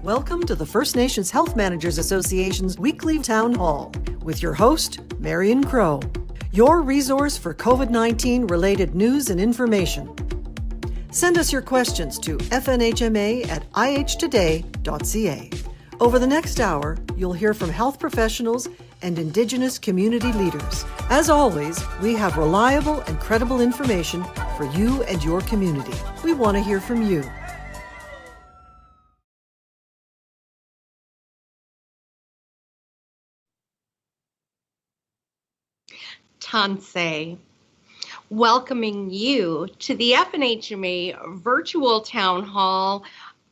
Welcome to the First Nations Health Managers Association's weekly town hall with your host, Marion Crow, your resource for COVID-19 related news and information. Send us your questions to fnhma@ihtoday.ca. Over the next hour, you'll hear from health professionals and Indigenous community leaders. As always, we have reliable and credible information for you and your community. We want to hear from you. Tansei, welcoming you to the FNHMA virtual town hall.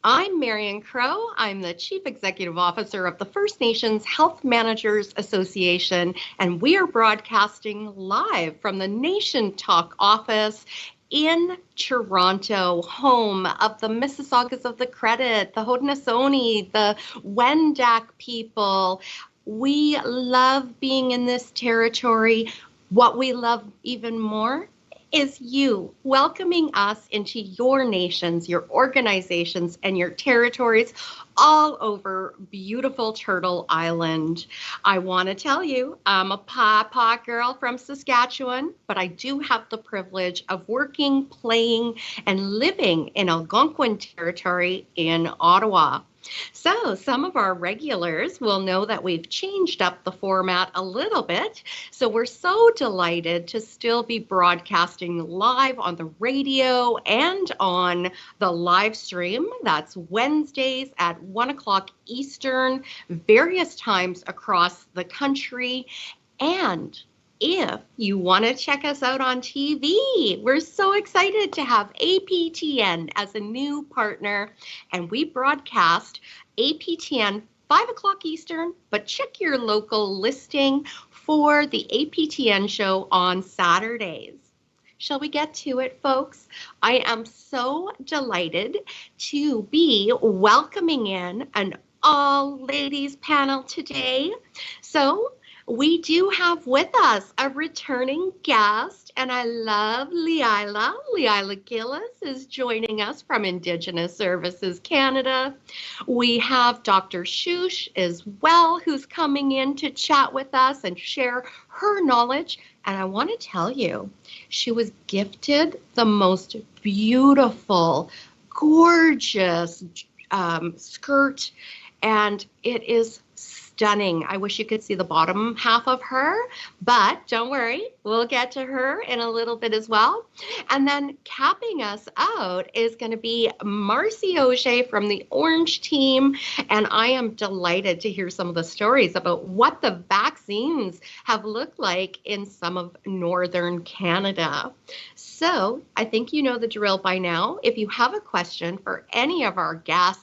I'm Marion Crow. I'm the Chief Executive Officer of the First Nations Health Managers Association, and we are broadcasting live from the Nation Talk office in Toronto, home of the Mississaugas of the Credit, the Haudenosaunee, the Wendat people. We love being in this territory. What we love even more is you welcoming us into your nations, your organizations, and your territories all over beautiful Turtle Island. I want to tell you, I'm a pawpaw girl from Saskatchewan, but I do have the privilege of working, playing, and living in Algonquin territory in Ottawa. So some of our regulars will know that we've changed up the format a little bit. So we're so delighted to still be broadcasting live on the radio and on the live stream. That's Wednesdays at 1 o'clock Eastern, various times across the country. And if you want to check us out on TV, we're so excited to have APTN as a new partner, and we broadcast APTN 5 o'clock Eastern, but check your local listing for the APTN show on Saturdays. Shall we get to it, folks? I am so delighted to be welcoming in an all-ladies panel today. So we do have with us a returning guest, and I love Leila. Leila Gillis is joining us from Indigenous Services Canada. We have Dr. Shush as well, who's coming in to chat with us and share her knowledge. And I want to tell you, she was gifted the most beautiful, gorgeous skirt, and it is stunning. I wish you could see the bottom half of her, but don't worry, we'll get to her in a little bit as well. And then capping us out is going to be Marcy Auger from the Orange team, and I am delighted to hear some of the stories about what the vaccines have looked like in some of Northern Canada. So I think you know the drill by now. If you have a question for any of our guests,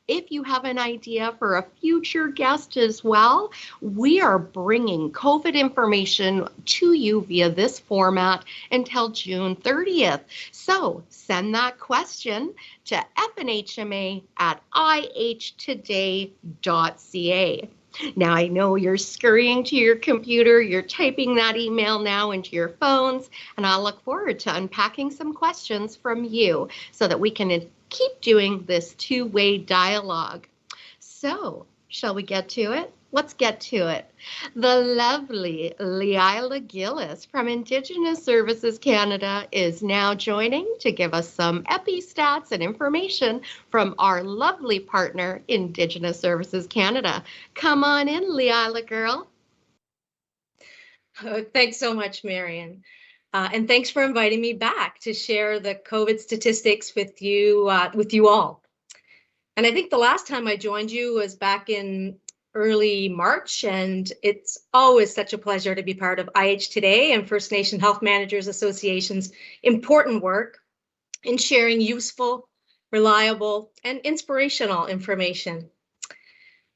if you have an idea for a future guest as well, we are bringing COVID information to you via this format until June 30th. So send that question to fnhma@ihtoday.ca. Now, I know you're scurrying to your computer, you're typing that email now into your phones, and I look forward to unpacking some questions from you so that we can keep doing this two-way dialogue. So, shall we get to it? Let's get to it. The lovely Leila Gillis from Indigenous Services Canada is now joining to give us some epi-stats and information from our lovely partner, Indigenous Services Canada. Come on in, Leila girl. Thanks so much, Marion. And thanks for inviting me back to share the COVID statistics with you all. And I think the last time I joined you was back in early March, and it's always such a pleasure to be part of IH Today and First Nation Health Managers Association's important work in sharing useful, reliable, and inspirational information.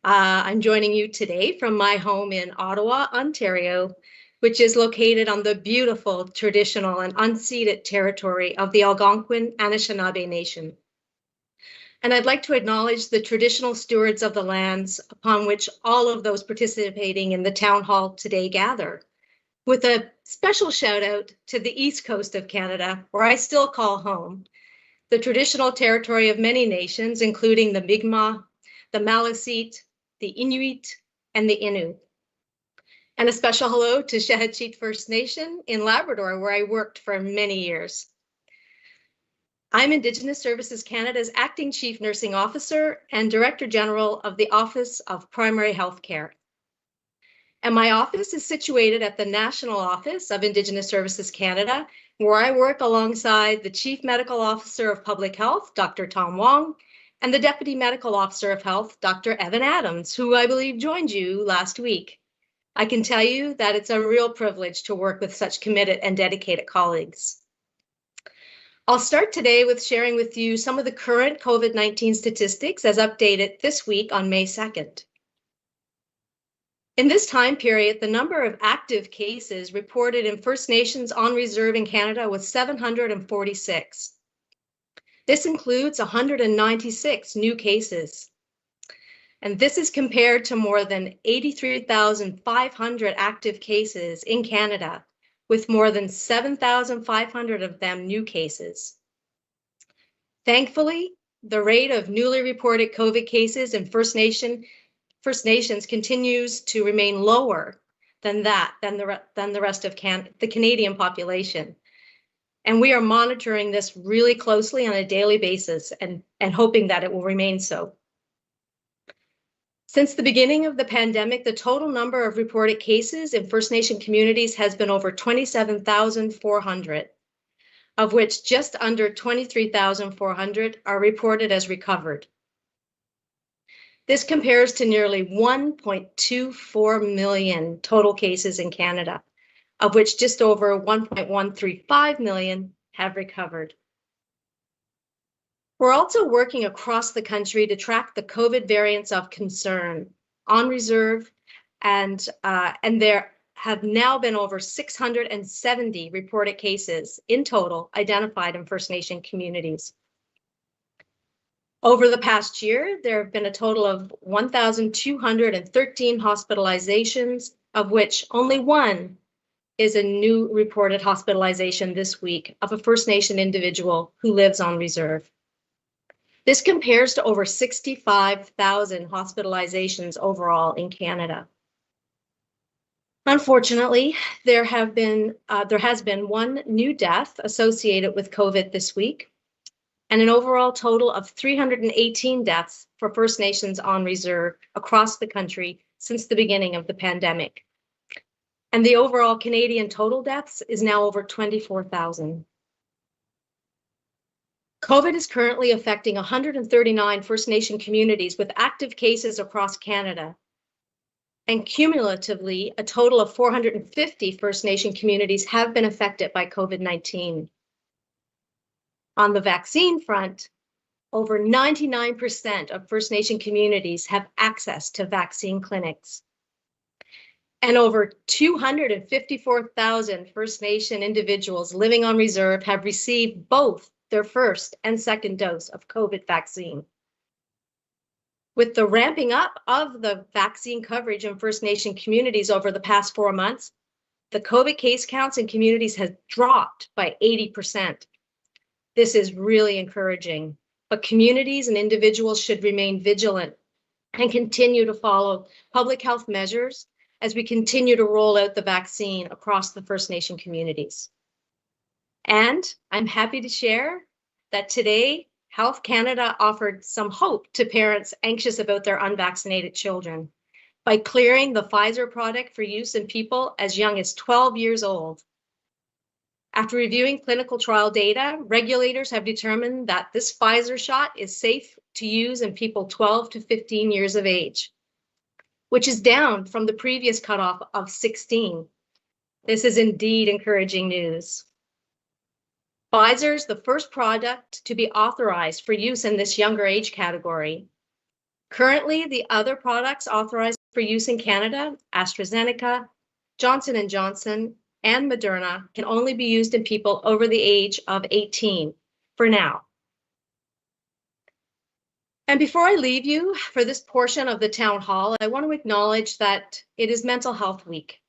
I'm joining you today from my home in Ottawa, Ontario, which is located on the beautiful traditional and unceded territory of the Algonquin Anishinaabe Nation. And I'd like to acknowledge the traditional stewards of the lands upon which all of those participating in the town hall today gather, with a special shout out to the East Coast of Canada, where I still call home, the traditional territory of many nations, including the Mi'kmaq, the Maliseet, the Inuit, and the Innu. And a special hello to Shehechit First Nation in Labrador, where I worked for many years. I'm Indigenous Services Canada's Acting Chief Nursing Officer and Director General of the Office of Primary Health Care. And my office is situated at the National Office of Indigenous Services Canada, where I work alongside the Chief Medical Officer of Public Health, Dr. Tom Wong, and the Deputy Medical Officer of Health, Dr. Evan Adams, who I believe joined you last week. I can tell you that it's a real privilege to work with such committed and dedicated colleagues. I'll start today with sharing with you some of the current COVID-19 statistics as updated this week on May 2nd. In this time period, the number of active cases reported in First Nations on reserve in Canada was 746. This includes 196 new cases. And this is compared to more than 83,500 active cases in Canada, with more than 7,500 of them new cases. Thankfully, the rate of newly reported COVID cases in First Nations continues to remain lower than the rest of the Canadian population. And we are monitoring this really closely on a daily basis and hoping that it will remain so. Since the beginning of the pandemic, the total number of reported cases in First Nation communities has been over 27,400, of which just under 23,400 are reported as recovered. This compares to nearly 1.24 million total cases in Canada, of which just over 1.135 million have recovered. We're also working across the country to track the COVID variants of concern on reserve, and there have now been over 670 reported cases in total identified in First Nation communities. Over the past year, there have been a total of 1,213 hospitalizations, of which only one is a new reported hospitalization this week of a First Nation individual who lives on reserve. This compares to over 65,000 hospitalizations overall in Canada. Unfortunately, there has been one new death associated with COVID this week, and an overall total of 318 deaths for First Nations on reserve across the country since the beginning of the pandemic. And the overall Canadian total deaths is now over 24,000. COVID is currently affecting 139 First Nation communities with active cases across Canada. And cumulatively, a total of 450 First Nation communities have been affected by COVID-19. On the vaccine front, over 99% of First Nation communities have access to vaccine clinics. And over 254,000 First Nation individuals living on reserve have received both their first and second dose of COVID vaccine. With the ramping up of the vaccine coverage in First Nation communities over the past 4 months, the COVID case counts in communities has dropped by 80%. This is really encouraging, but communities and individuals should remain vigilant and continue to follow public health measures as we continue to roll out the vaccine across the First Nation communities. And I'm happy to share that today, Health Canada offered some hope to parents anxious about their unvaccinated children by clearing the Pfizer product for use in people as young as 12 years old. After reviewing clinical trial data, regulators have determined that this Pfizer shot is safe to use in people 12 to 15 years of age, which is down from the previous cutoff of 16. This is indeed encouraging news. Pfizer is the first product to be authorized for use in this younger age category. Currently, the other products authorized for use in Canada, AstraZeneca, Johnson & Johnson, and Moderna, can only be used in people over the age of 18 for now. And before I leave you for this portion of the town hall, I want to acknowledge that it is Mental Health Week,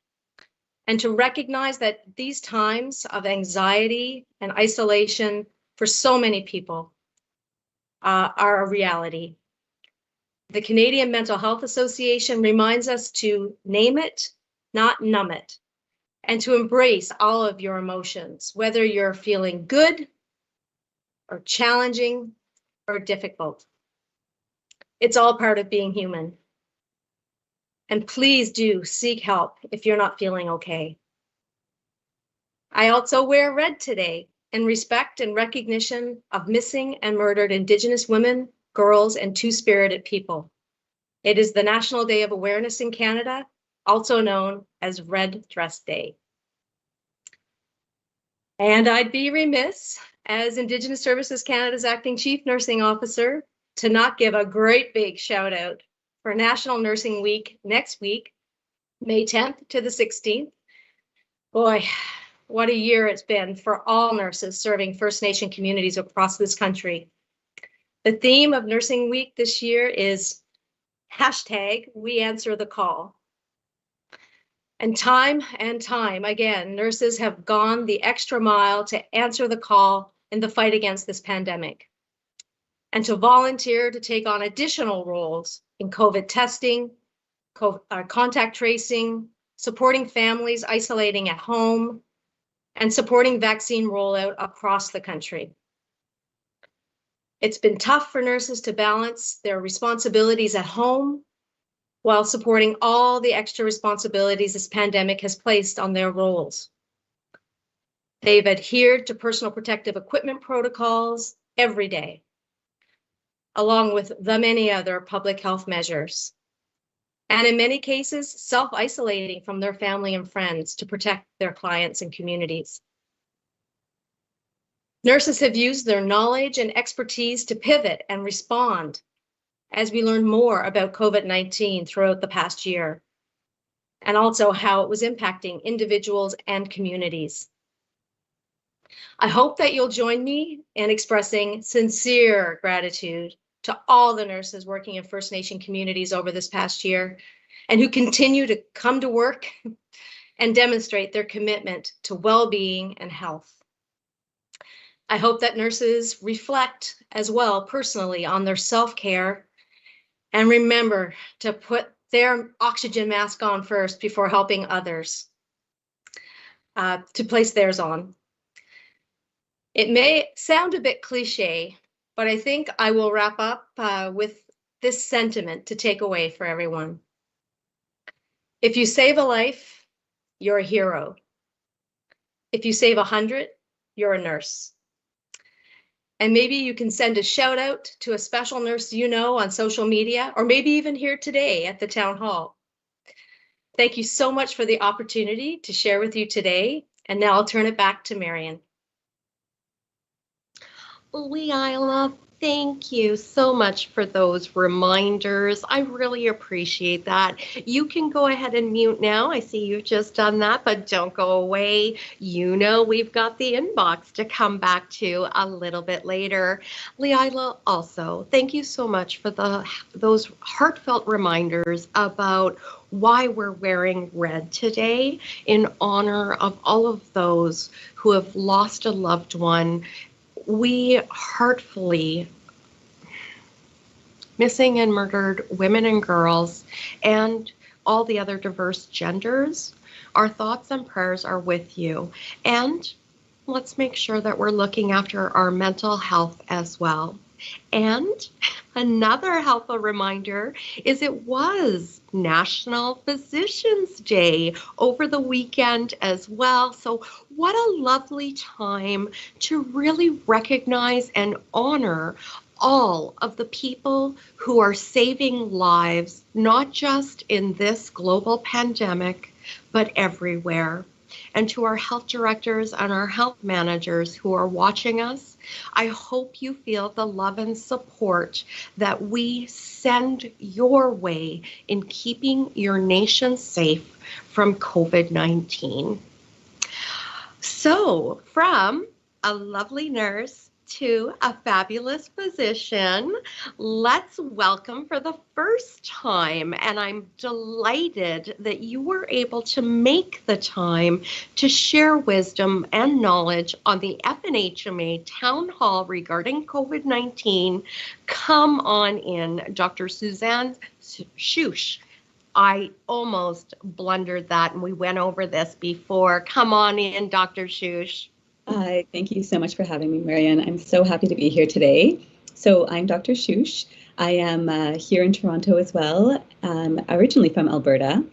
and to recognize that these times of anxiety and isolation for so many people are a reality. The Canadian Mental Health Association reminds us to name it, not numb it, and to embrace all of your emotions, whether you're feeling good or challenging or difficult. It's all part of being human. And please do seek help if you're not feeling okay. I also wear red today in respect and recognition of missing and murdered Indigenous women, girls, and two-spirited people. It is the National Day of Awareness in Canada, also known as Red Dress Day. And I'd be remiss, as Indigenous Services Canada's Acting Chief Nursing Officer, to not give a great big shout out for National Nursing Week next week, May 10th to the 16th. Boy, what a year it's been for all nurses serving First Nation communities across this country. The theme of Nursing Week this year is #WeAnswerTheCall. And time again, nurses have gone the extra mile to answer the call in the fight against this pandemic, and to volunteer to take on additional roles in COVID testing, contact tracing, supporting families isolating at home, and supporting vaccine rollout across the country. It's been tough for nurses to balance their responsibilities at home while supporting all the extra responsibilities this pandemic has placed on their roles. They've adhered to personal protective equipment protocols every day, along with the many other public health measures, and in many cases, self-isolating from their family and friends to protect their clients and communities. Nurses have used their knowledge and expertise to pivot and respond as we learn more about COVID-19 throughout the past year, and also how it was impacting individuals and communities. I hope that you'll join me in expressing sincere gratitude to all the nurses working in First Nation communities over this past year, and who continue to come to work and demonstrate their commitment to well-being and health. I hope that nurses reflect as well personally on their self-care and remember to put their oxygen mask on first before helping others to place theirs on. It may sound a bit cliche, but I think I will wrap up with this sentiment to take away for everyone. If you save a life, you're a hero. If you save 100, you're a nurse. And maybe you can send a shout out to a special nurse you know on social media, or maybe even here today at the town hall. Thank you so much for the opportunity to share with you today. And now I'll turn it back to Marion. Leila, thank you so much for those reminders. I really appreciate that. You can go ahead and mute now. I see you've just done that, but don't go away. You know we've got the inbox to come back to a little bit later. Leila, also, thank you so much for those heartfelt reminders about why we're wearing red today in honor of all of those who have lost a loved one. We heartfully missing and murdered women and girls and all the other diverse genders. Our thoughts and prayers are with you. And let's make sure that we're looking after our mental health as well. And another helpful reminder is it was National Physicians Day over the weekend as well. So what a lovely time to really recognize and honor all of the people who are saving lives, not just in this global pandemic, but everywhere. And to our health directors and our health managers who are watching us, I hope you feel the love and support that we send your way in keeping your nation safe from COVID-19. So, from a lovely nurse to a fabulous physician. Let's welcome for the first time, and I'm delighted that you were able to make the time to share wisdom and knowledge on the FNHMA Town Hall regarding COVID-19. Come on in, Dr. Suzanne Schusch. I almost blundered that, and we went over this before. Come on in, Dr. Schusch. Hi, thank you so much for having me, Marianne. I'm so happy to be here today. So I'm Dr. Schusch. I am here in Toronto as well, originally from Alberta.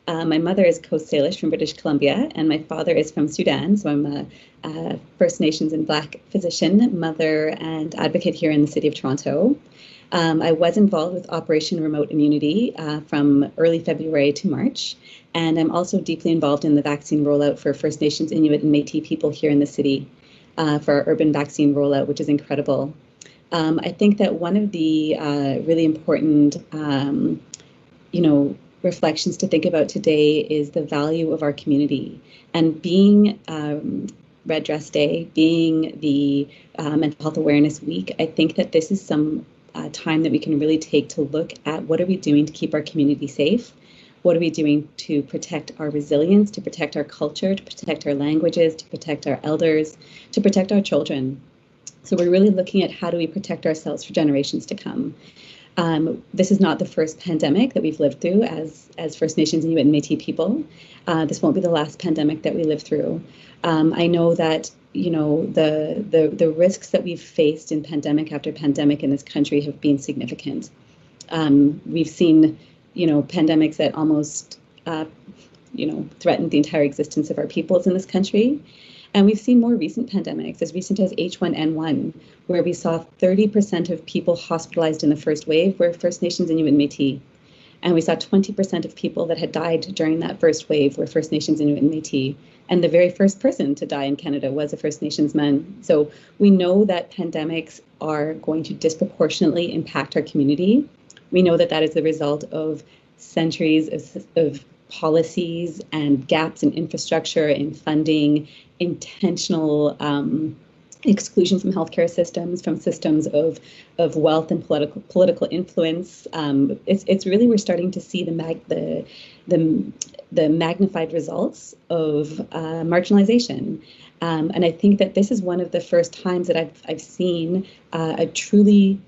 My mother is Coast Salish from British Columbia, and my father is from Sudan. So I'm a First Nations and Black physician, mother, and advocate here in the city of Toronto. I was involved with Operation Remote Immunity from early February to March. And I'm also deeply involved in the vaccine rollout for First Nations, Inuit, and Métis people here in the city for our urban vaccine rollout, which is incredible. I think that one of the really important, reflections to think about today is the value of our community. And being Red Dress Day, being the Mental Health Awareness Week, I think that this is some time that we can really take to look at what are we doing to keep our community safe. What are we doing to protect our resilience, to protect our culture, to protect our languages, to protect our elders, to protect our children? So we're really looking at how do we protect ourselves for generations to come. This is not the first pandemic that we've lived through as First Nations, Inuit, and Métis people. This won't be the last pandemic that we live through. I know that the risks that we've faced in pandemic after pandemic in this country have been significant. We've seen pandemics that almost, threatened the entire existence of our peoples in this country. And we've seen more recent pandemics, as recent as H1N1, where we saw 30% of people hospitalized in the first wave were First Nations, Inuit, and Métis. And we saw 20% of people that had died during that first wave were First Nations, Inuit, and Métis. And the very first person to die in Canada was a First Nations man. So we know that pandemics are going to disproportionately impact our community. We know that that is the result of centuries of policies and gaps in infrastructure, in funding, intentional exclusion from healthcare systems, from systems of wealth and political influence. It's really, we're starting to see the magnified results of marginalization. And I think that this is one of the first times that I've seen a truly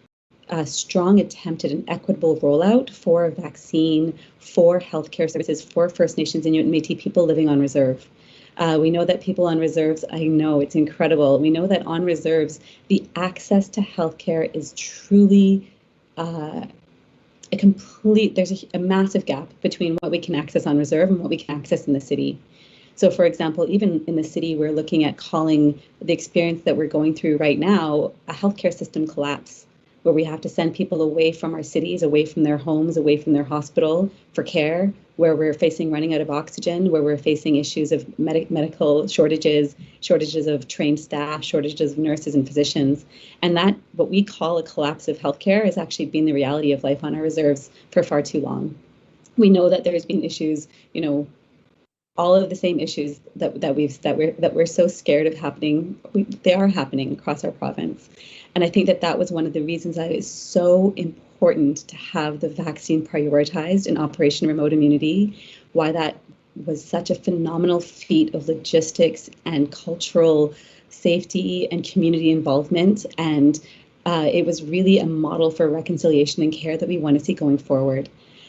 strong attempt at an equitable rollout for a vaccine, for healthcare services, for First Nations, Inuit, and Métis people living on reserve. We know that people on reserves, I know it's incredible. We know that on reserves, the access to healthcare is truly there's a massive gap between what we can access on reserve and what we can access in the city. So for example, even in the city, we're looking at calling the experience that we're going through right now a healthcare system collapse, where we have to send people away from our cities, away from their homes, away from their hospital for care, where we're facing running out of oxygen, where we're facing issues of medical shortages of trained staff, shortages of nurses and physicians. And that, what we call a collapse of healthcare, has actually been the reality of life on our reserves for far too long. We know that there's been issues, all of the same issues that we're so scared of happening, they are happening across our province. And I think that was one of the reasons that it's so important to have the vaccine prioritized in Operation Remote Immunity, why that was such a phenomenal feat of logistics and cultural safety and community involvement. And it was really a model for reconciliation and care that we want to see going forward.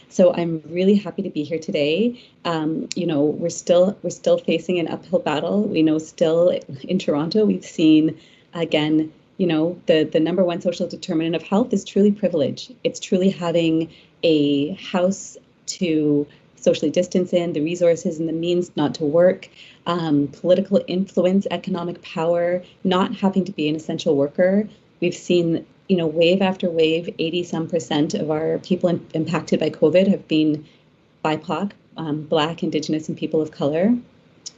So I'm really happy to be here today. We're still facing an uphill battle. We know still in Toronto, we've seen, again, the number one social determinant of health is truly privilege. It's truly having a house to socially distance in, the resources and the means not to work, political influence, economic power, not having to be an essential worker. We've seen, wave after wave, 80-some% of our people impacted by COVID have been BIPOC, Black, Indigenous, and people of color.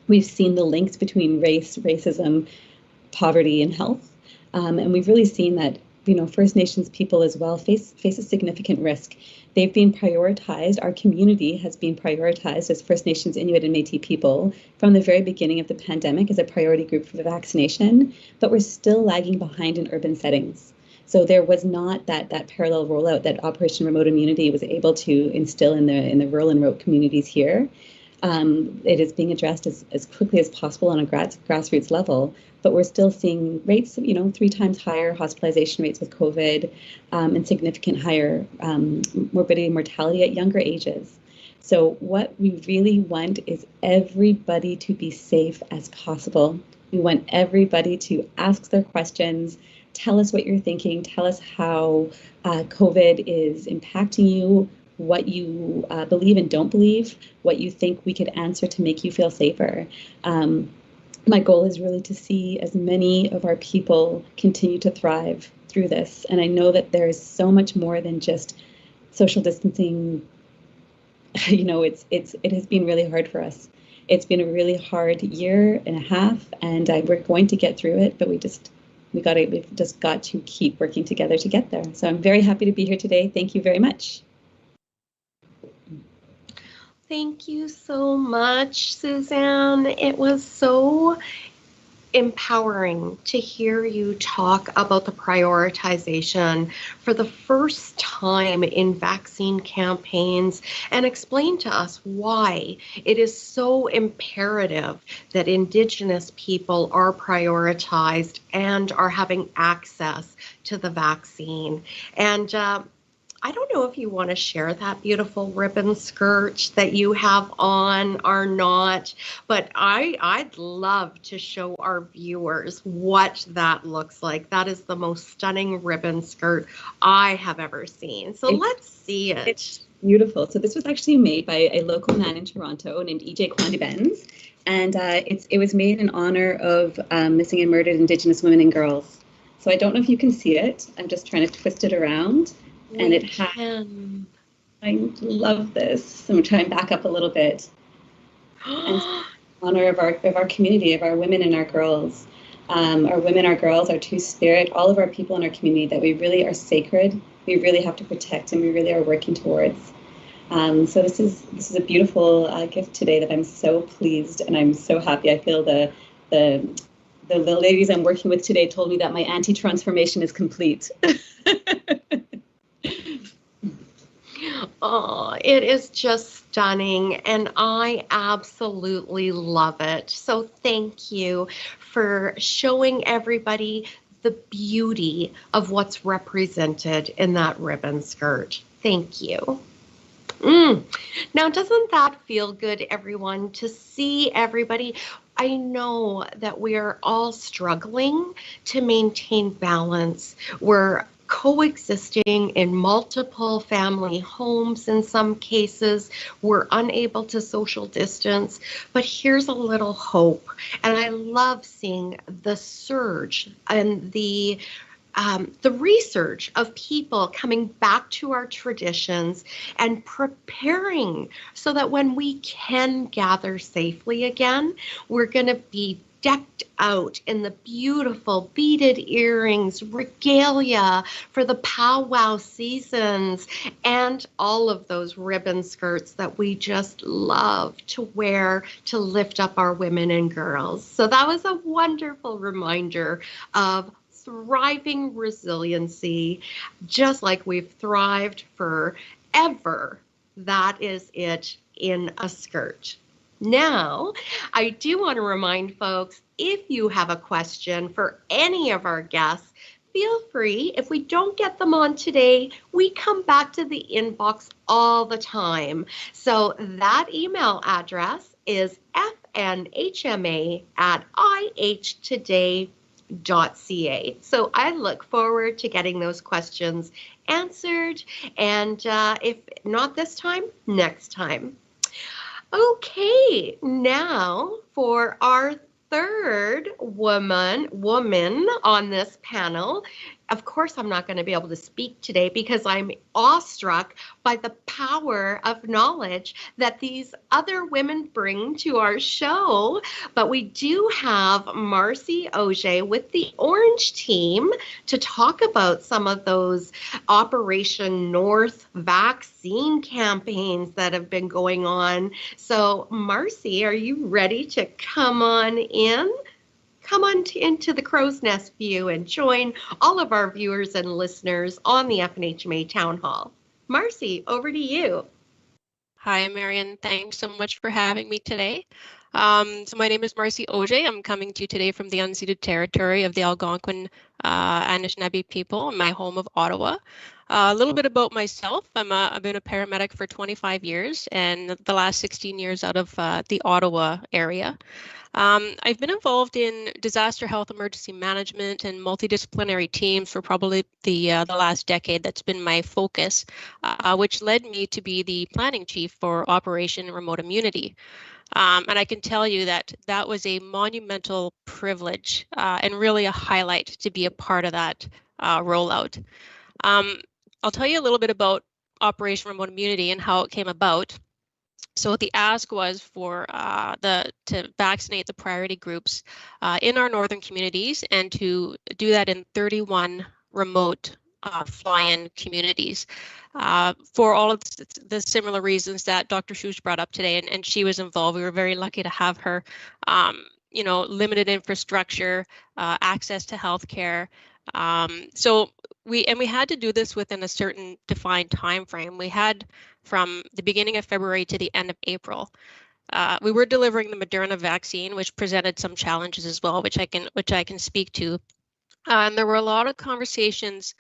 We've seen the links between race, racism, poverty, and health. And we've really seen that First Nations people as well face a significant risk. They've been prioritized. Our community has been prioritized as First Nations, Inuit, and Métis people from the very beginning of the pandemic as a priority group for the vaccination, but we're still lagging behind in urban settings. So there was not that parallel rollout that Operation Remote Immunity was able to instill in the rural and remote communities here. It is being addressed as quickly as possible on a grassroots level, but we're still seeing rates, 3 times higher hospitalization rates with COVID, and significant higher morbidity and mortality at younger ages. So what we really want is everybody to be safe as possible. We want everybody to ask their questions, tell us what you're thinking, tell us how COVID is impacting you, what you believe and don't believe, what you think we could answer to make you feel safer. My goal is really to see as many of our people continue to thrive through this. And I know that there is so much more than just social distancing. It has been really hard for us. It's been a really hard year and a half, and we're going to get through it, but we've just got to keep working together to get there. So I'm very happy to be here today. Thank you very much. Thank you so much, Suzanne. It was so empowering to hear you talk about the prioritization for the first time in vaccine campaigns and explain to us why it is so imperative that Indigenous people are prioritized and are having access to the vaccine. And I don't know if you want to share that beautiful ribbon skirt that you have on or not, but I'd love to show our viewers what that looks like. That is the most stunning ribbon skirt I have ever seen. So let's see it. It's beautiful. So this was actually made by a local man in Toronto named EJ Kwandi-Benz, and it was made in honor of missing and murdered Indigenous women and girls. So I don't know if you can see it. I'm just trying to twist it around. And it has, I love this. I'm trying to back up a little bit. And in honor of our community, of our women and our girls. Our women, our girls, our two-spirit, all of our people in our community that we really are sacred, we really have to protect, and we really are working towards. So this is a beautiful gift today that I'm so pleased and I'm so happy. I feel the ladies I'm working with today told me that my anti-transformation is complete. Oh, it is just stunning, and I absolutely love it. So thank you for showing everybody the beauty of what's represented in that ribbon skirt. Thank you. Now, doesn't that feel good, everyone, to see everybody? I know that we are all struggling to maintain balance. We're coexisting in multiple family homes in some cases. We're unable to social distance, but here's a little hope. And I love seeing the surge and the research of people coming back to our traditions and preparing so that when we can gather safely again, we're going to be decked out in the beautiful beaded earrings, regalia for the powwow seasons, and all of those ribbon skirts that we just love to wear to lift up our women and girls. So that was a wonderful reminder of thriving resiliency, just like we've thrived forever. That is it in a skirt. Now, I do want to remind folks, if you have a question for any of our guests, feel free. If we don't get them on today, we come back to the inbox all the time. So that email address is fnhma@ihtoday.ca. So I look forward to getting those questions answered, and if not this time, next time. Okay, now for our third woman on this panel. of course, I'm not going to be able to speak today because I'm awestruck by the power of knowledge that these other women bring to our show. But we do have Marcy Auger with the Orange team to talk about some of those Operation North vaccine campaigns that have been going on. So, Marcy, are you ready to come on in? Come on into the Crow's Nest view and join all of our viewers and listeners on the FNHMA Town Hall. Marcy, over to you. Hi, Marion. Thanks so much for having me today. So my name is Marcy Auger. I'm coming to you today from the unceded territory of the Algonquin Anishinaabe people in my home of Ottawa. A little bit about myself. I've been a paramedic for 25 years and the last 16 years out of the Ottawa area. I've been involved in disaster health emergency management and multidisciplinary teams for probably the last decade. That's been my focus, which led me to be the planning chief for Operation Remote Immunity. And I can tell you that that was a monumental privilege and really a highlight to be a part of that rollout. I'll tell you a little bit about Operation Remote Immunity and how it came about. So the ask was for to vaccinate the priority groups in our northern communities and to do that in 31 remote fly-in communities for all of the similar reasons that Dr. Schuch brought up today, and she was involved. We were very lucky to have her. Limited infrastructure, access to healthcare. So we had to do this within a certain defined time frame. We had from the beginning of February to the end of April. We were delivering the Moderna vaccine, which presented some challenges as well, which I can speak to. And there were a lot of conversations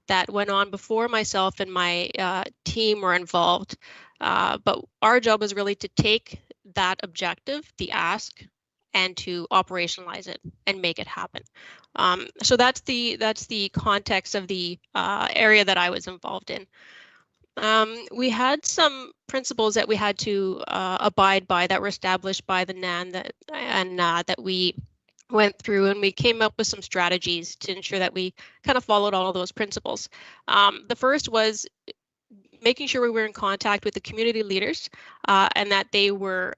that went on before myself and my team were involved. But our job was really to take that objective, the ask, and to operationalize it and make it happen. So that's the context of the area that I was involved in. We had some principles that we had to abide by that were established by the NAN that we went through, and we came up with some strategies to ensure that we kind of followed all of those principles. The first was making sure we were in contact with the community leaders and that they were,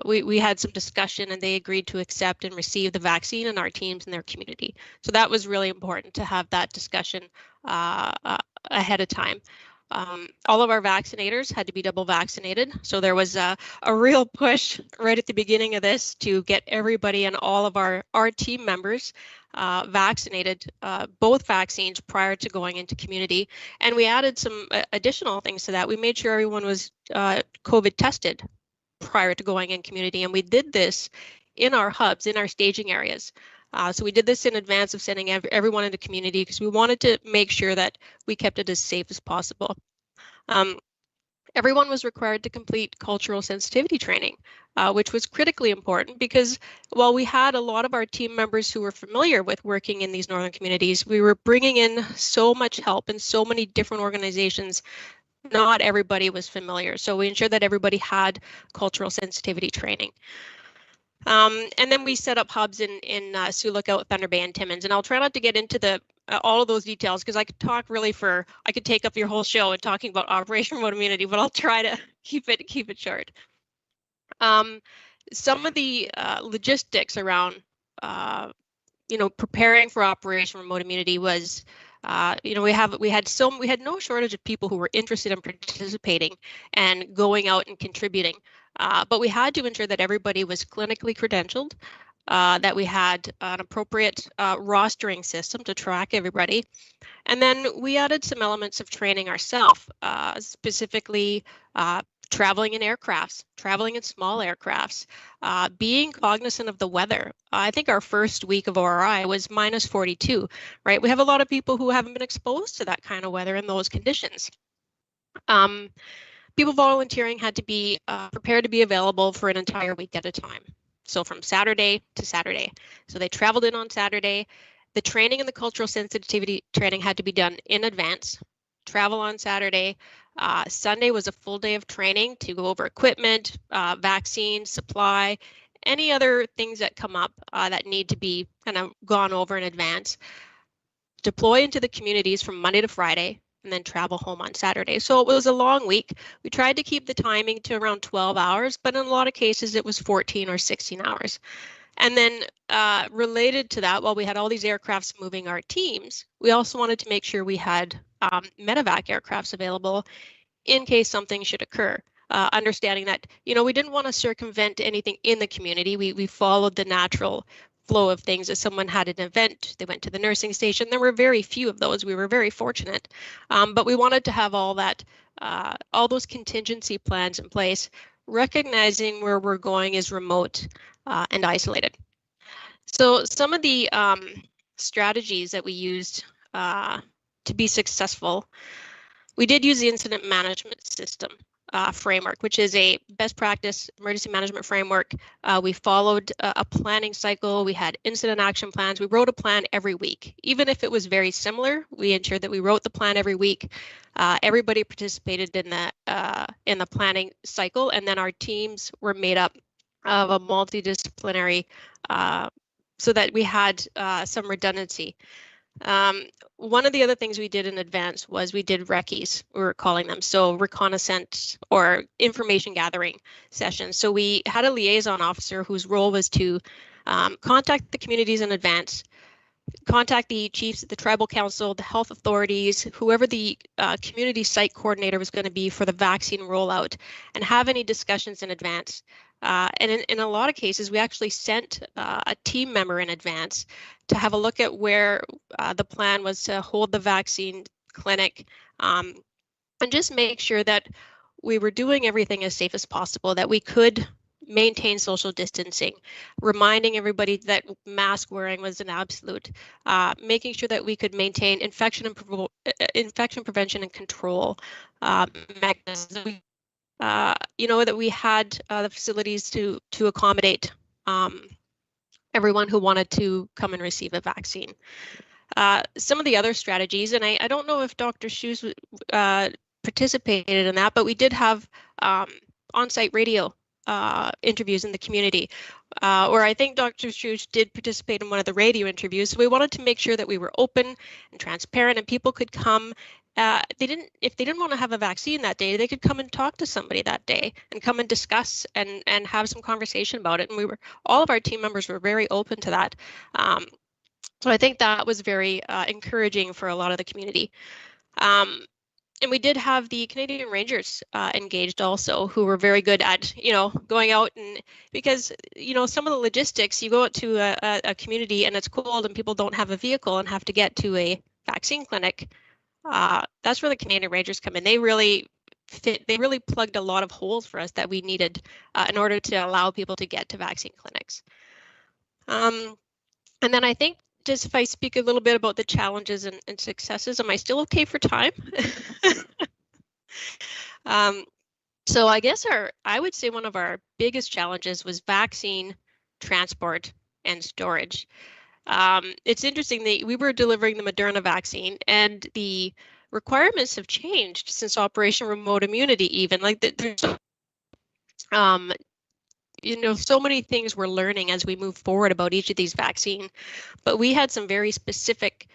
we had some discussion and they agreed to accept and receive the vaccine in our teams in their community. So that was really important to have that discussion ahead of time. All of our vaccinators had to be double vaccinated. So there was a real push right at the beginning of this to get everybody and all of our team members vaccinated, both vaccines prior to going into community. And we added some additional things to that. We made sure everyone was COVID tested prior to going in community. And we did this in our hubs, in our staging areas. So we did this in advance of sending everyone into community because we wanted to make sure that we kept it as safe as possible. Everyone was required to complete cultural sensitivity training, which was critically important because while we had a lot of our team members who were familiar with working in these northern communities, we were bringing in so much help and so many different organizations. Not everybody was familiar. So we ensured that everybody had cultural sensitivity training. And then we set up hubs in Sioux Lookout, Thunder Bay, and Timmins. And I'll try not to get into all of those details because I could talk really I could take up your whole show and talking about Operation Remote Immunity, but I'll try to keep it short. Some of the logistics around, preparing for Operation Remote Immunity was, we had no shortage of people who were interested in participating and going out and contributing. But we had to ensure that everybody was clinically credentialed, that we had an appropriate rostering system to track everybody. And then we added some elements of training ourselves, specifically traveling in aircrafts, traveling in small aircrafts, being cognizant of the weather. I think our first week of ORI was minus 42, right? We have a lot of people who haven't been exposed to that kind of weather in those conditions. People volunteering had to be prepared to be available for an entire week at a time. So from Saturday to Saturday. So they traveled in on Saturday. The training and the cultural sensitivity training had to be done in advance. Travel on Saturday. Sunday was a full day of training to go over equipment, vaccine, supply, any other things that come up that need to be kind of gone over in advance. deploy into the communities from Monday to Friday, and then travel home on Saturday. So it was a long week. We tried to keep the timing to around 12 hours, but in a lot of cases it was 14 or 16 hours. And then related to that, while we had all these aircrafts moving our teams, we also wanted to make sure we had medevac aircrafts available in case something should occur. Understanding that, we didn't want to circumvent anything in the community. We followed the natural flow of things. If someone had an event, they went to the nursing station. There were very few of those. We were very fortunate, but we wanted to have all those contingency plans in place, recognizing where we're going is remote and isolated. So some of the strategies that we used to be successful, we did use the incident management system framework, which is a best practice emergency management framework. We followed a planning cycle. We had incident action plans. We wrote a plan every week. Even if it was very similar, we ensured that we wrote the plan every week. Everybody participated in the planning cycle, and then our teams were made up of a multidisciplinary so that we had some redundancy. One of the other things we did in advance was we did recce's, we were calling them, so reconnaissance or information gathering sessions. So we had a liaison officer whose role was to contact the communities in advance, contact the chiefs, the tribal council, the health authorities, whoever the community site coordinator was going to be for the vaccine rollout, and have any discussions in advance. And in a lot of cases, we actually sent a team member in advance to have a look at where the plan was to hold the vaccine clinic, and just make sure that we were doing everything as safe as possible, that we could maintain social distancing, reminding everybody that mask wearing was an absolute, making sure that we could maintain infection prevention and control mechanisms. That we had the facilities to accommodate everyone who wanted to come and receive a vaccine. Some of the other strategies, and I don't know if Dr. Shoes participated in that, but we did have on-site radio interviews in the community, or I think Dr. Shoes did participate in one of the radio interviews. So we wanted to make sure that we were open and transparent, and people could come. If they didn't want to have a vaccine that day, they could come and talk to somebody that day and come and discuss and have some conversation about it. And all of our team members were very open to that. So I think that was very encouraging for a lot of the community. And we did have the Canadian Rangers engaged also, who were very good at, going out, and because, some of the logistics, you go out to a community and it's cold and people don't have a vehicle and have to get to a vaccine clinic. That's where the Canadian Rangers come in. They really plugged a lot of holes for us that we needed in order to allow people to get to vaccine clinics. And then I think, just if I speak a little bit about the challenges and successes, am I still okay for time? So I guess I would say one of our biggest challenges was vaccine transport and storage. It's interesting that we were delivering the Moderna vaccine, and the requirements have changed since Operation Remote Immunity. Even there's so many things we're learning as we move forward about each of these vaccines, but we had some very specific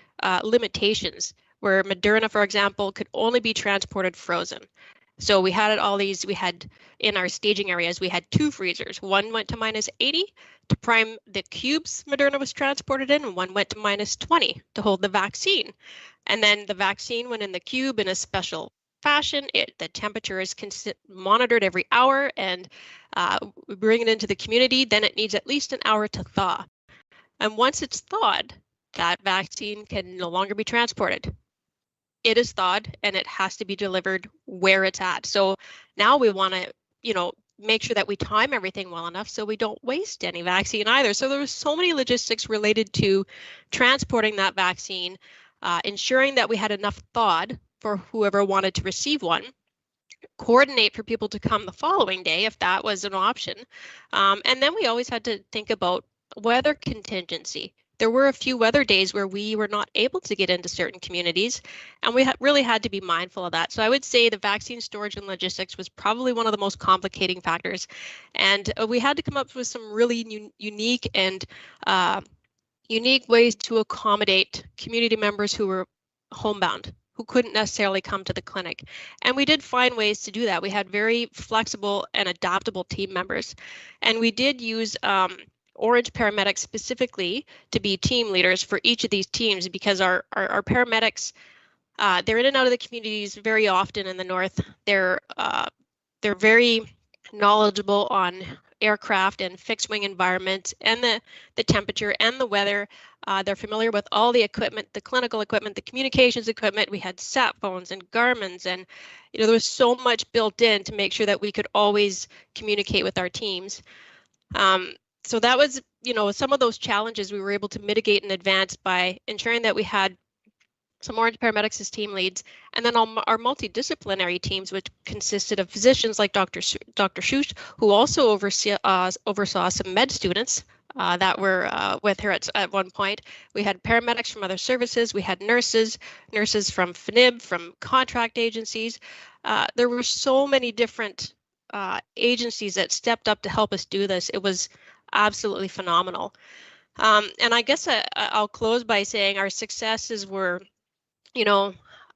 limitations where Moderna, for example, could only be transported frozen. So we had in our staging areas, we had 2 freezers. One went to -80 to prime the cubes Moderna was transported in, and one went to -20 to hold the vaccine. And then the vaccine went in the cube in a special fashion. The temperature is monitored every hour, and we bring it into the community. Then it needs at least an hour to thaw. And once it's thawed, that vaccine can no longer be transported. It is thawed and it has to be delivered where it's at. So now we want to, make sure that we time everything well enough so we don't waste any vaccine either. So there was so many logistics related to transporting that vaccine, ensuring that we had enough thawed for whoever wanted to receive one, coordinate for people to come the following day if that was an option. And then we always had to think about weather contingency. There were a few weather days where we were not able to get into certain communities, and we really had to be mindful of that. So I would say the vaccine storage and logistics was probably one of the most complicating factors. And we had to come up with some really unique and unique ways to accommodate community members who were homebound, who couldn't necessarily come to the clinic. And we did find ways to do that. We had very flexible and adaptable team members. And we did use Orange paramedics specifically to be team leaders for each of these teams, because our paramedics, they're in and out of the communities very often in the north. They're very knowledgeable on aircraft and fixed wing environments and the temperature and the weather. They're familiar with all the equipment, the clinical equipment, the communications equipment. We had sat phones and Garmins, and there was so much built in to make sure that we could always communicate with our teams. So that was, some of those challenges we were able to mitigate in advance by ensuring that we had some Orange paramedics as team leads, and then our multidisciplinary teams, which consisted of physicians like Dr. Schuch, who also oversaw some med students that were with her at one point. We had paramedics from other services. We had nurses from FNIB, from contract agencies. There were so many different agencies that stepped up to help us do this. It was absolutely phenomenal. And I guess I'll close by saying our successes were,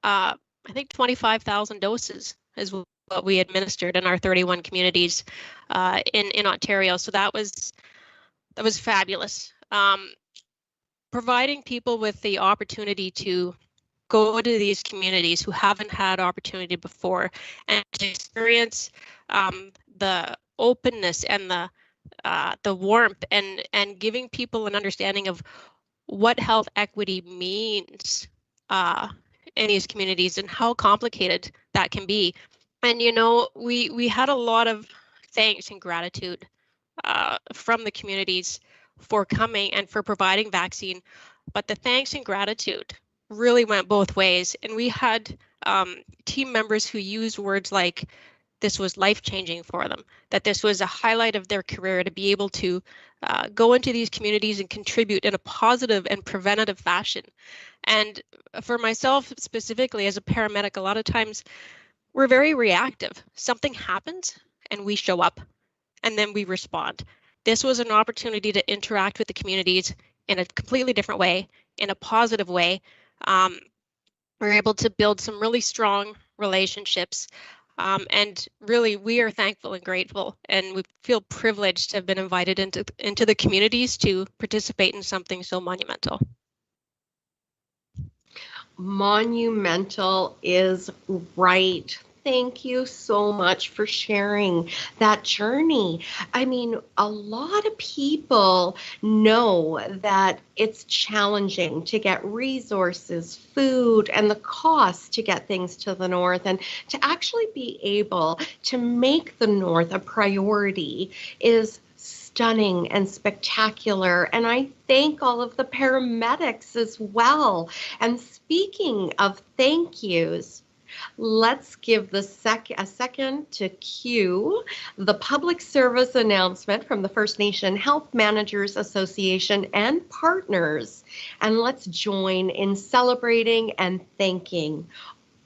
I think 25,000 doses is what we administered in our 31 communities in Ontario. So that was fabulous. Providing people with the opportunity to go to these communities who haven't had opportunity before and to experience the openness and the warmth and giving people an understanding of what health equity means in these communities and how complicated that can be. And we had a lot of thanks and gratitude from the communities for coming and for providing vaccine, but the thanks and gratitude really went both ways. And we had team members who used words like this was life-changing for them, that this was a highlight of their career to be able to go into these communities and contribute in a positive and preventative fashion. And for myself specifically as a paramedic, a lot of times we're very reactive. Something happens and we show up and then we respond. This was an opportunity to interact with the communities in a completely different way, in a positive way. We're able to build some really strong relationships. And really, we are thankful and grateful, and we feel privileged to have been invited into the communities to participate in something so monumental. Monumental is right. Thank you so much for sharing that journey. I mean, a lot of people know that it's challenging to get resources, food, and the cost to get things to the north, and to actually be able to make the north a priority is stunning and spectacular. And I thank all of the paramedics as well. And speaking of thank yous, let's give a second to cue the public service announcement from the First Nation Health Managers Association and partners. And let's join in celebrating and thanking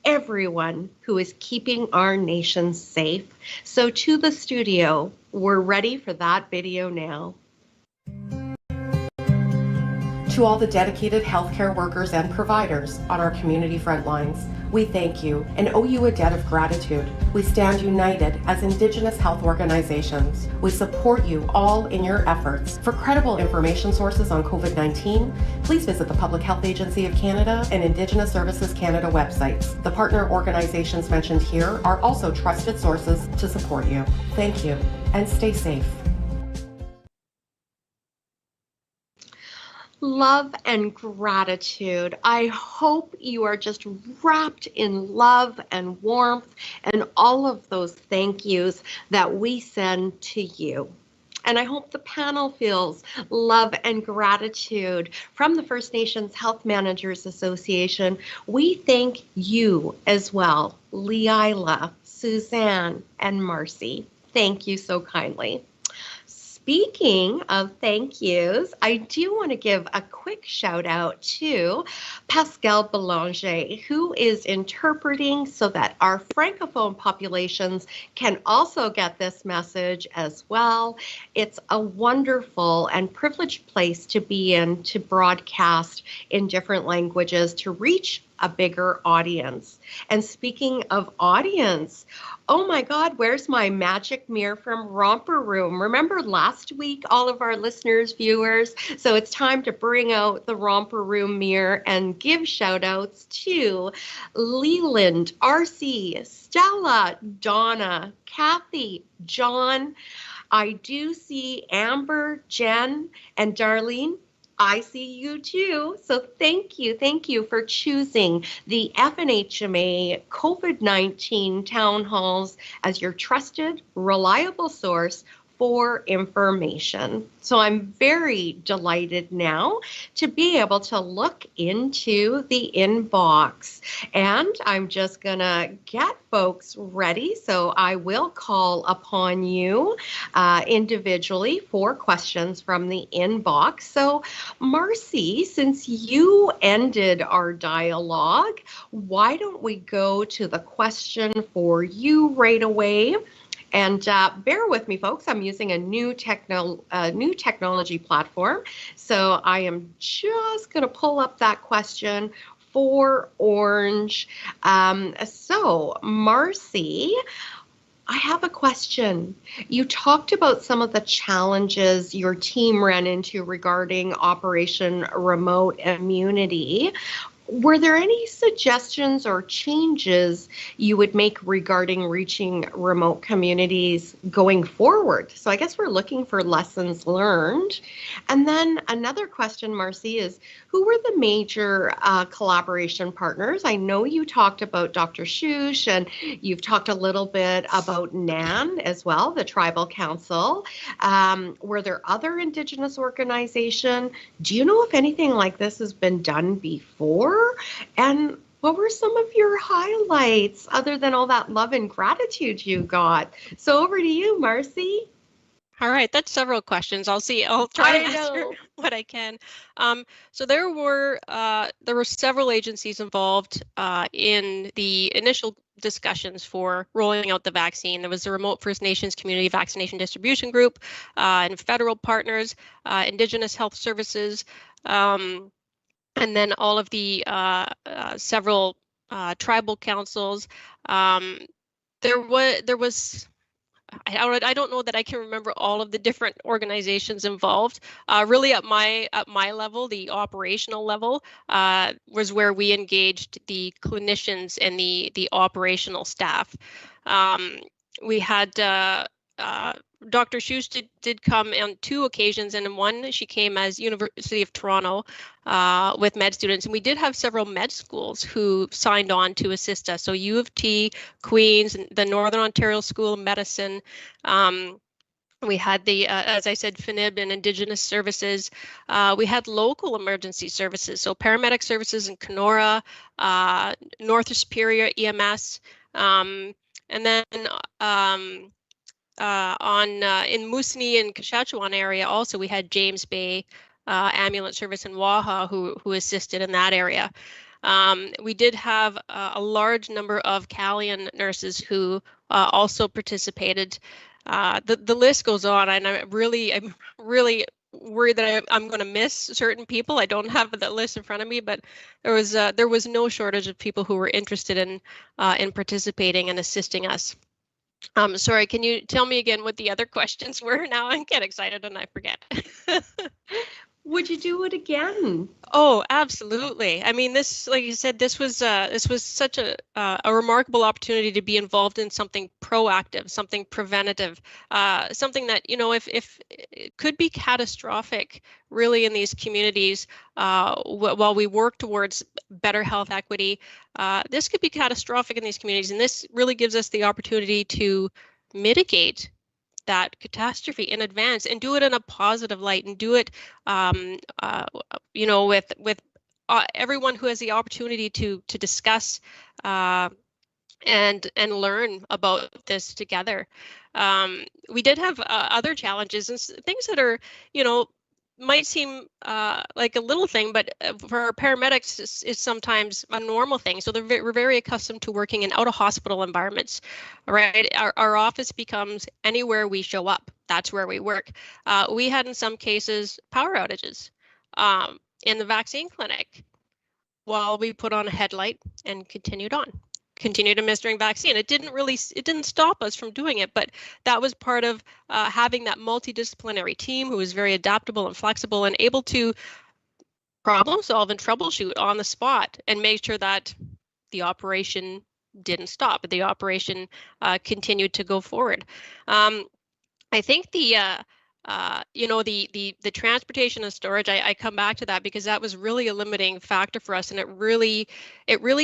everyone who is keeping our nation safe. So to the studio, we're ready for that video now. To all the dedicated healthcare workers and providers on our community front lines, we thank you and owe you a debt of gratitude. We stand united as Indigenous health organizations. We support you all in your efforts. For credible information sources on COVID-19, please visit the Public Health Agency of Canada and Indigenous Services Canada websites. The partner organizations mentioned here are also trusted sources to support you. Thank you and stay safe. Love and gratitude. I hope you are just wrapped in love and warmth and all of those thank yous that we send to you. And I hope the panel feels love and gratitude from the First Nations Health Managers Association. We thank you as well, Leila, Suzanne, and Marcy. Thank you so kindly. speaking of thank yous, I do want to give a quick shout out to Pascal Belanger, who is interpreting so that our Francophone populations can also get this message as well. It's a wonderful and privileged place to be in, to broadcast in different languages, to reach a bigger audience. And speaking of audience, oh my God, where's my magic mirror from Romper Room? Remember last week, all of our listeners, viewers? So it's time to bring out the Romper Room mirror and give shout outs to Leland, RC, Stella, Donna, Kathy, John. I do see Amber, Jen, and Darlene. I see you too. So thank you for choosing the FNHMA COVID-19 town halls as your trusted, reliable source for information. So I'm very delighted now to be able to look into the inbox, and I'm just gonna get folks ready. So I will call upon you individually for questions from the inbox. So Marcy, since you ended our dialogue, why don't we go to the question for you right away? And bear with me, folks. I'm using a new technology platform. So I am just going to pull up that question for Orange. So Marcy, I have a question. You talked about some of the challenges your team ran into regarding Operation Remote Immunity. Were there any suggestions or changes you would make regarding reaching remote communities going forward? So I guess we're looking for lessons learned. And then another question, Marcy, is who were the major collaboration partners? I know you talked about Dr. Shush, and you've talked a little bit about NAN as well, the Tribal Council. Were there other Indigenous organizations? Do you know if anything like this has been done before? And what were some of your highlights other than all that love and gratitude you got? So over to you, Marcy. All right, that's several questions. I'll try to answer what I can. So there were several agencies involved in the initial discussions for rolling out the vaccine. There was the Remote First Nations Community Vaccination Distribution Group and federal partners, Indigenous Health Services, and then all of the several tribal councils. There was. I don't know that I can remember all of the different organizations involved. Really, at my level, the operational level, was where we engaged the clinicians and the operational staff. We had Dr. Schuss did come on 2 occasions, and in one she came as University of Toronto with med students, and we did have several med schools who signed on to assist us. So U of T, Queen's, the Northern Ontario School of Medicine. We had the, as I said, FNIB and Indigenous Services. We had local emergency services, so paramedic services in Kenora, North Superior EMS, and then in Moosonee and Kashechewan area also we had James Bay ambulance service in Waha who assisted in that area. We did have a large number of Calian nurses who also participated. The list goes on, and I'm really worried that I'm going to miss certain people. I don't have the list in front of me, but there was no shortage of people who were interested in participating and assisting us. Sorry, can you tell me again what the other questions were? Now I get excited and I forget. Would you do it again? Oh, absolutely. I mean, this, like you said, this was such a remarkable opportunity to be involved in something proactive, something preventative, something that, you know, if it could be catastrophic, really, in these communities, while we work towards better health equity, this could be catastrophic in these communities, and this really gives us the opportunity to mitigate that catastrophe in advance and do it in a positive light, and do it you know, with everyone who has the opportunity to discuss and learn about this together. We did have other challenges and things that are, might seem like a little thing, but for our paramedics is sometimes a normal thing. So we're very accustomed to working in out-of-hospital environments, right? Our office becomes anywhere we show up. That's where we work. We had in some cases power outages in the vaccine clinic while we put on a headlight and continued administering vaccine. It didn't stop us from doing it, but that was part of having that multidisciplinary team who was very adaptable and flexible and able to problem solve and troubleshoot on the spot and make sure that the operation didn't stop, but the operation continued to go forward. I think the transportation and storage, I come back to that because that was really a limiting factor for us, and it really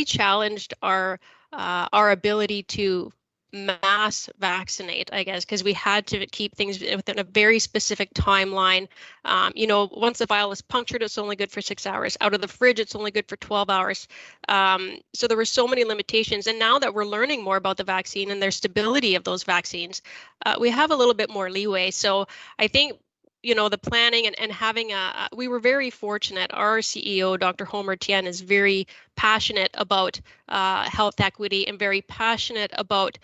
challenged our ability to mass vaccinate, I guess, because we had to keep things within a very specific timeline. Once the vial is punctured, it's only good for 6 hours. Out of the fridge, it's only good for 12 hours. So there were so many limitations. And now that we're learning more about the vaccine and their stability of those vaccines, we have a little bit more leeway. So I think the planning and having we were very fortunate. Our CEO, Dr. Homer Tien, is very passionate about health equity and very passionate about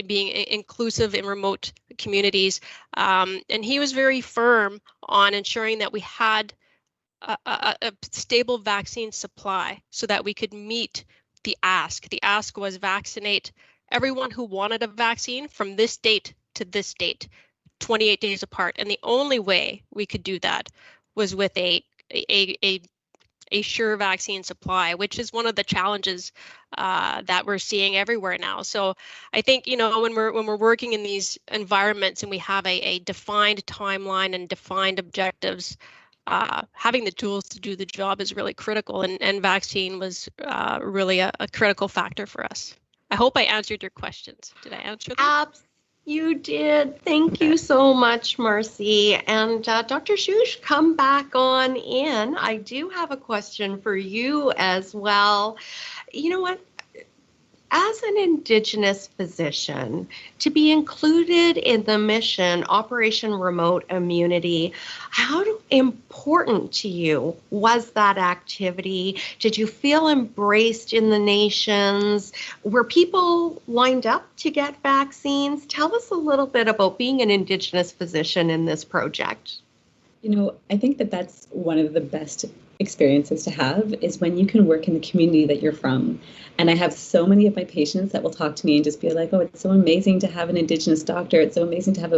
being inclusive in remote communities. And he was very firm on ensuring that we had a stable vaccine supply so that we could meet the ask. The ask was vaccinate everyone who wanted a vaccine from this date to this date. 28 days apart, and the only way we could do that was with a sure vaccine supply, which is one of the challenges that we're seeing everywhere now. So I think when we're working in these environments and we have a defined timeline and defined objectives, having the tools to do the job is really critical, and vaccine was really a critical factor for us. I hope I answered your questions. Did I answer them? You did. Thank you so much, Marcy. And Dr. Shush, come back on in. I do have a question for you as well. You know what? As an Indigenous physician, to be included in the mission Operation Remote Immunity, how important to you was that activity? Did you feel embraced in the nations? Were people lined up to get vaccines? Tell us a little bit about being an Indigenous physician in this project. I think that that's one of the best experiences to have is when you can work in the community that you're from. And I have so many of my patients that will talk to me and just be like, oh, it's so amazing to have an Indigenous doctor. It's so amazing to have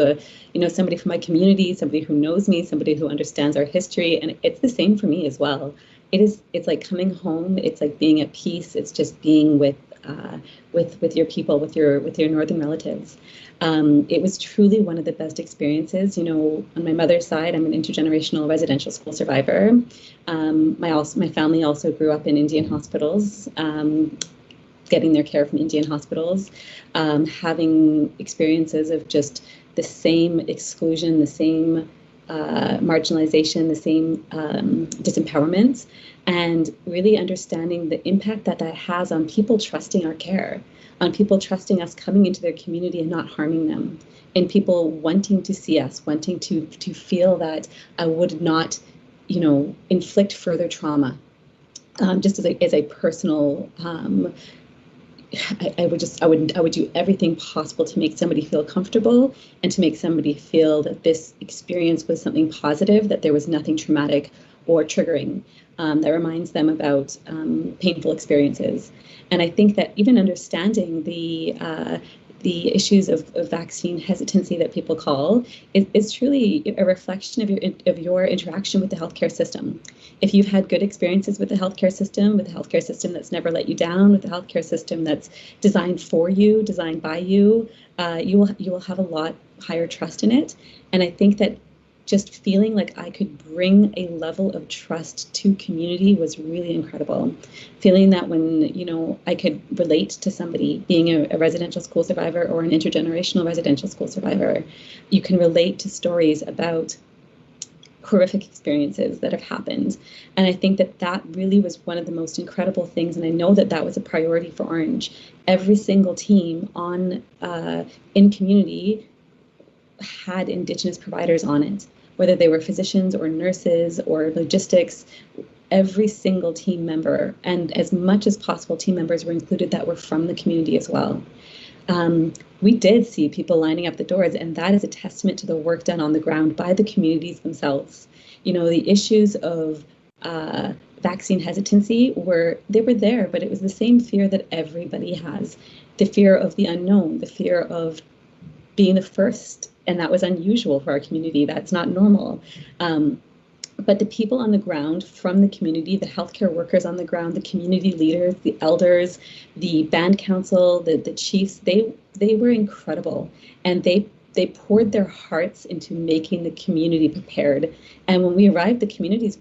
somebody from my community, somebody who knows me, somebody who understands our history. And it's the same for me as well. It's like coming home. It's like being at peace. It's just being with your people, with your northern relatives. It was truly one of the best experiences. On my mother's side, I'm an intergenerational residential school survivor. My family also grew up in Indian hospitals, getting their care from Indian hospitals, having experiences of just the same exclusion, the same marginalization, the same disempowerment, and really understanding the impact that has on people trusting our care, on people trusting us coming into their community and not harming them, and people wanting to see us, wanting to feel that I would not, inflict further trauma. Just as a personal, I would do everything possible to make somebody feel comfortable and to make somebody feel that this experience was something positive, that there was nothing traumatic or triggering that reminds them about painful experiences. And I think that even understanding the issues of vaccine hesitancy that people call is truly a reflection of your interaction with the healthcare system. If you've had good experiences with the healthcare system that's never let you down, with the healthcare system that's designed for you, designed by you, you will have a lot higher trust in it. And I think that just feeling like I could bring a level of trust to community was really incredible. Feeling that when, I could relate to somebody, being a residential school survivor or an intergenerational residential school survivor, you can relate to stories about horrific experiences that have happened. And I think that that really was one of the most incredible things. And I know that that was a priority for Orange. Every single team on in community had Indigenous providers on it, whether they were physicians or nurses or logistics. Every single team member, and as much as possible, team members were included that were from the community as well. We did see people lining up the doors, and that is a testament to the work done on the ground by the communities themselves. You know, the issues of vaccine hesitancy were there, but it was the same fear that everybody has. The fear of the unknown, the fear of being the first, and that was unusual for our community. That's not normal. But the people on the ground from the community, the healthcare workers on the ground, the community leaders, the elders, the band council, the chiefs, they were incredible. And they poured their hearts into making the community prepared. And when we arrived, the communities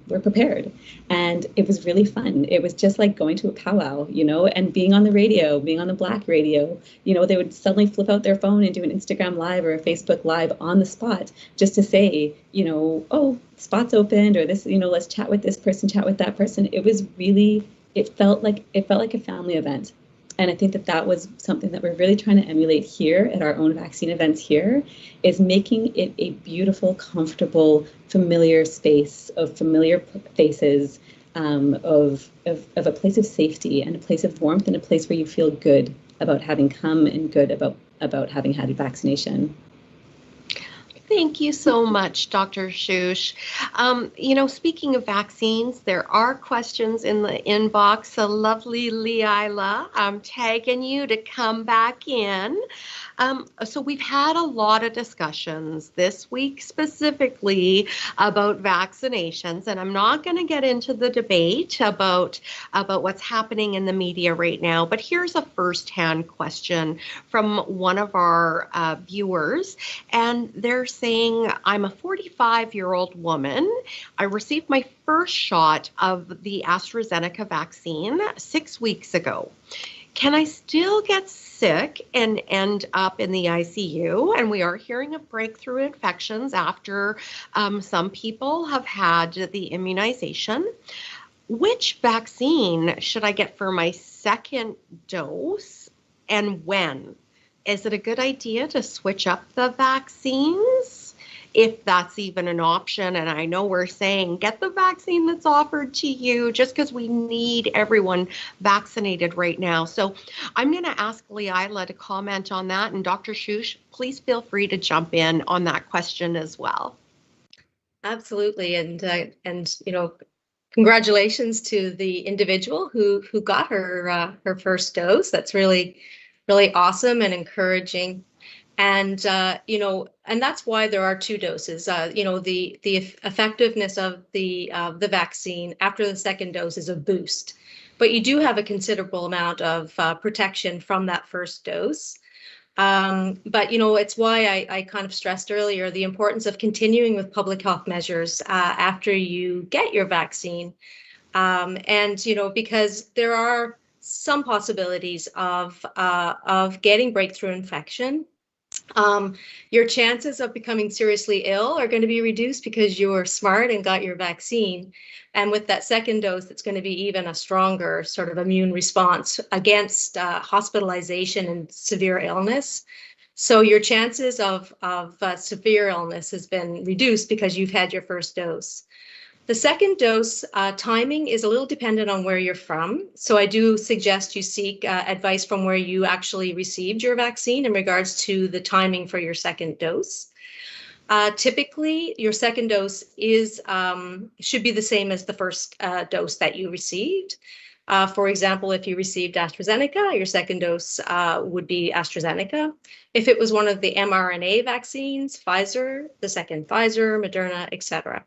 were prepared. And it was really fun. It was just like going to a powwow, you know, and being on the radio, being on the Black radio. You know, they would suddenly flip out their phone and do an Instagram Live or a Facebook Live on the spot just to say, you know, oh, spot's opened, or this, you know, let's chat with this person, chat with that person. It was really, it felt like a family event. And I think that that was something that we're really trying to emulate here at our own vaccine events here, is making it a beautiful, comfortable, familiar space of familiar faces, of a place of safety and a place of warmth and a place where you feel good about having come and good about having had a vaccination. Thank you so much, Dr. Shush. You know, speaking of vaccines, there are questions in the inbox. So lovely Leila, I'm tagging you to come back in. So we've had a lot of discussions this week specifically about vaccinations, and I'm not going to get into the debate about what's happening in the media right now, but here's a firsthand question from one of our viewers, and they're saying, I'm a 45-year-old woman. I received my first shot of the AstraZeneca vaccine 6 weeks ago. Can I still get sick and end up in the ICU? And we are hearing of breakthrough infections after some people have had the immunization. Which vaccine should I get for my second dose, and when? Is it a good idea to switch up the vaccines, if that's even an option? And I know we're saying get the vaccine that's offered to you just because we need everyone vaccinated right now. So I'm going to ask Leila to comment on that. And Dr. Shush, please feel free to jump in on that question as well. Absolutely. And you know, congratulations to the individual who got her first dose. That's really awesome and encouraging. And you know, and that's why there are two doses. You know, the effectiveness of the vaccine after the second dose is a boost, but you do have a considerable amount of protection from that first dose. But you know, it's why I kind of stressed earlier the importance of continuing with public health measures after you get your vaccine, and you know, because there are some possibilities of getting breakthrough infection. Your chances of becoming seriously ill are going to be reduced because you were smart and got your vaccine. And with that second dose, it's going to be even a stronger sort of immune response against hospitalization and severe illness. So your chances of severe illness has been reduced because you've had your first dose. The second dose timing is a little dependent on where you're from. So I do suggest you seek advice from where you actually received your vaccine in regards to the timing for your second dose. Typically, your second dose should be the same as the first dose that you received. For example, if you received AstraZeneca, your second dose would be AstraZeneca. If it was one of the mRNA vaccines, Pfizer, the second Pfizer, Moderna, etc.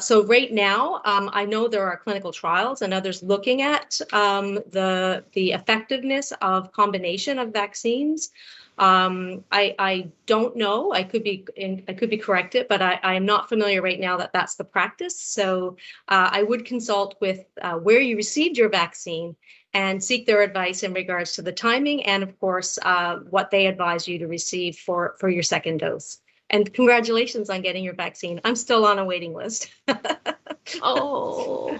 So right now, I know there are clinical trials and others looking at the effectiveness of combination of vaccines. I don't know. I could be corrected, but I am not familiar right now that that's the practice. So I would consult with where you received your vaccine and seek their advice in regards to the timing and, of course, what they advise you to receive for your second dose. And congratulations on getting your vaccine. I'm still on a waiting list. Oh,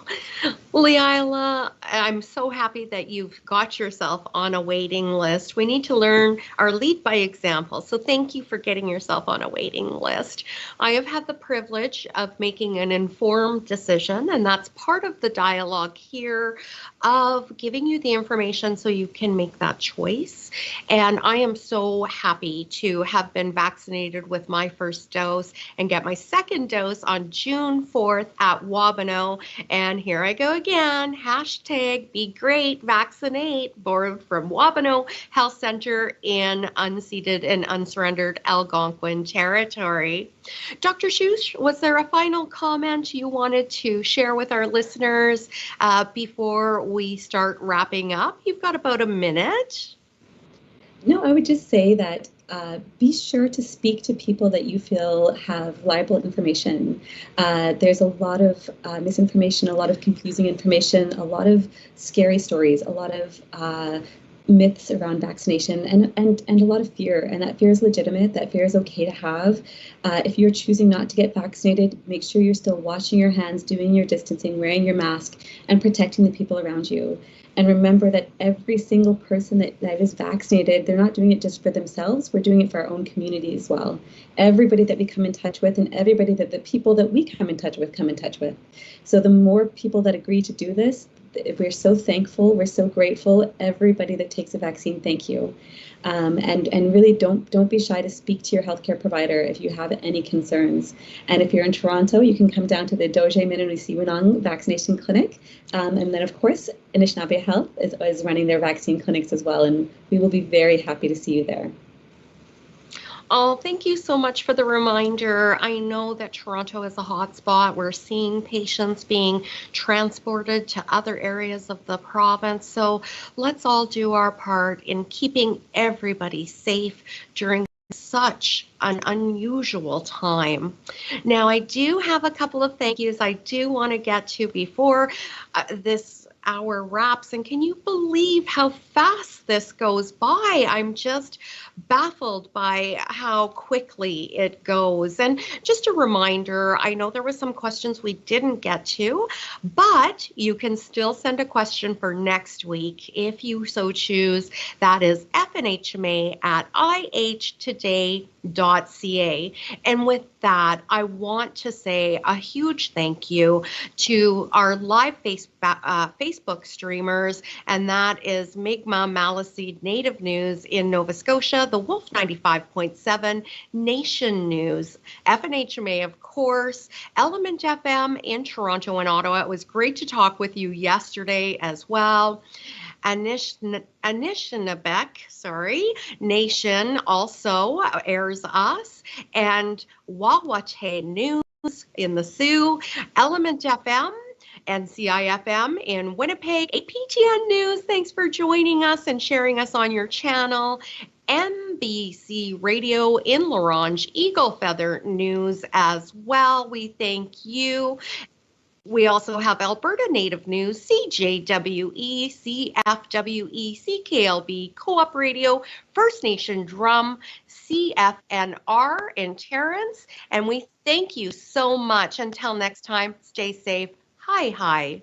Leila, I'm so happy that you've got yourself on a waiting list. We need to learn or lead by example. So thank you for getting yourself on a waiting list. I have had the privilege of making an informed decision, and that's part of the dialogue here of giving you the information so you can make that choice. And I am so happy to have been vaccinated with my first dose and get my second dose on June 4th at Wabano. And here I go again, hashtag be great, vaccinate, borrowed from Wabano Health Center in unceded and unsurrendered Algonquin territory. Dr. Schuss, was there a final comment you wanted to share with our listeners before we start wrapping up? You've got about a minute. No, I would just say that be sure to speak to people that you feel have reliable information. There's a lot of misinformation, a lot of confusing information, a lot of scary stories, a lot of myths around vaccination, and a lot of fear. And that fear is legitimate. That fear is okay to have. If you're choosing not to get vaccinated, make sure you're still washing your hands, doing your distancing, wearing your mask, and protecting the people around you. And remember that every single person that is vaccinated, they're not doing it just for themselves. We're doing it for our own community as well. Everybody that we come in touch with, and everybody that the people that we come in touch with. So the more people that agree to do this, we're so thankful. We're so grateful. Everybody that takes a vaccine, thank you. And really don't be shy to speak to your healthcare provider if you have any concerns. And if you're in Toronto, you can come down to the Doje Minunisiwinang Vaccination Clinic. And then, of course, Anishinaabe Health is running their vaccine clinics as well. And we will be very happy to see you there. Oh, thank you so much for the reminder. I know that Toronto is a hotspot. We're seeing patients being transported to other areas of the province. So let's all do our part in keeping everybody safe during such an unusual time. Now, I do have a couple of thank yous I do want to get to before this hour wraps. And can you believe how fast this goes by? I'm just baffled by how quickly it goes. And just a reminder, I know there were some questions we didn't get to, but you can still send a question for next week if you so choose. That is fnhma@ihtoday.ca. And with that, I want to say a huge thank you to our live Facebook streamers, and that is Mi'kmaq Maliseet Native News in Nova Scotia, the Wolf 95.7 Nation News, FNHMA, of course, Element FM in Toronto and Ottawa. It was great to talk with you yesterday as well. Anishinaabe Nation also airs us, and Wawate News in the Sioux, Element FM, and CIFM in Winnipeg, APTN News. Thanks for joining us and sharing us on your channel. NBC Radio in La Ronge, Eagle Feather News as well. We thank you. We also have Alberta Native News, CJWE, CFWE, CKLB, Co-op Radio, First Nation Drum, CFNR in Terrence. And we thank you so much. Until next time, stay safe. Hi.